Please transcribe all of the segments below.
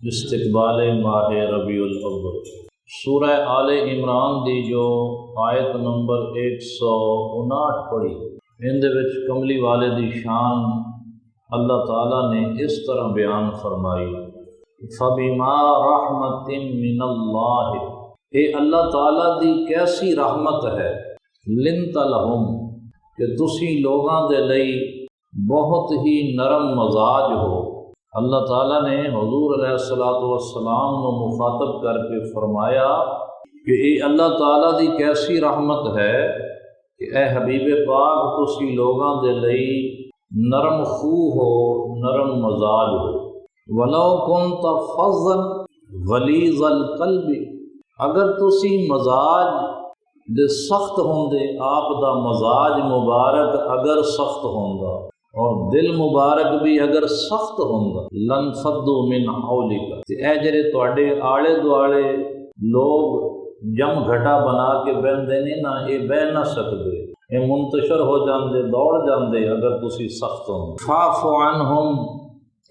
استقبال ماہ ربیع الاول۔ سورہ آل عمران دی جو آیت نمبر 159 پڑھی، ان دے وچ کملی والے دی شان اللہ تعالیٰ نے اس طرح بیان فرمائی، فَبِمَا رَحْمَةٍ مِّنَ اللَّهِ، اے اللہ تعالیٰ دی کیسی رحمت ہے، لِنْتَ لَهُمْ، کہ تسی لوگاں دے لئی بہت ہی نرم مزاج ہو۔ اللہ تعالیٰ نے حضور علیہ السلام کو مخاطب کر کے فرمایا کہ اے اللہ تعالیٰ دی کیسی رحمت ہے کہ اے حبیب پاک تسی لوگاں دے لئی نرم خو ہو، نرم مزاج ہو۔ وَلَوْ كُنْتَ فَظًّا غَلِيظَ الْقَلْبِ، اگر تسی مزاج دے سخت ہوندے، آپ دا مزاج مبارک اگر سخت ہوندا اور دل مبارک بھی اگر سخت ہوندا، لَنْفَضُّوا مِنْ حَوْلِكَ، تے اے جڑے تواڈے آلے دوالے لوگ جم گھٹا بنا کے بہندے نے نا، یہ بہ نہ سکدے، یہ منتشر ہو جاندے، دوڑ جاندے اگر تسی سخت ہوندے۔ فَاعْفُ عَنْهُمْ،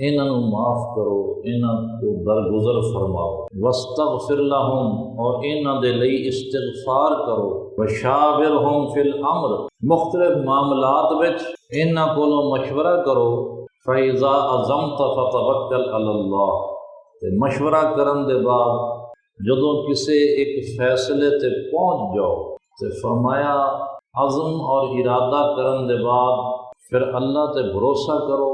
انہاں نوں معاف کرو، انہاں کو درگزر فرماؤ۔ وَاسْتَغْفِرْ لَهُمْ، اور انہاں دے لئی استغفار کرو۔ وَشَاوِرْهُمْ فِي الْأَمْرِ، مختلف معاملات وچ انہاں کولوں مشورہ کرو۔ فَإِذَا عَزَمْتَ فَتَوَكَّلْ عَلَى اللَّهِ، تے مشورہ کرن دے بعد جدوں کسے ایک فیصلے تے پہنچ جاؤ تے فرمایا عزم اور ارادہ کرن دے بعد پھر اللہ تے بھروسہ کرو۔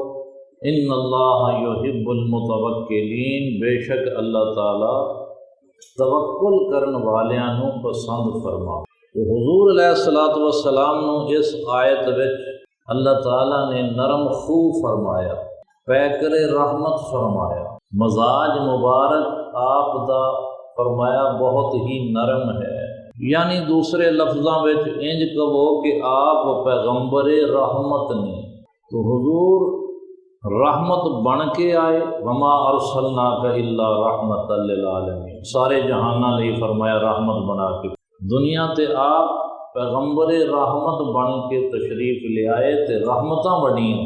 ان اللہ یحب المتوکلین، بے شک اللہ تعالیٰ توکل کرن والیاں نوں پسند فرما۔ تو حضور علیہ السلام نوں اس آیت وچ اللہ تعالیٰ نے نرم خو فرمایا، پیکر رحمت فرمایا، مزاج مبارک آپ دا فرمایا بہت ہی نرم ہے، یعنی دوسرے لفظاں وچ انج کہو کہ آپ پیغمبر رحمت نے۔ تو حضور رحمت بن کے آئے، وما ارسلناک الا رحمت للعالمین، سارے جہاناں لئی فرمایا رحمت بنا کے۔ دنیا تے آپ پیغمبر رحمت بن کے تشریف لے آئے تے رحمتاں بڑیاں،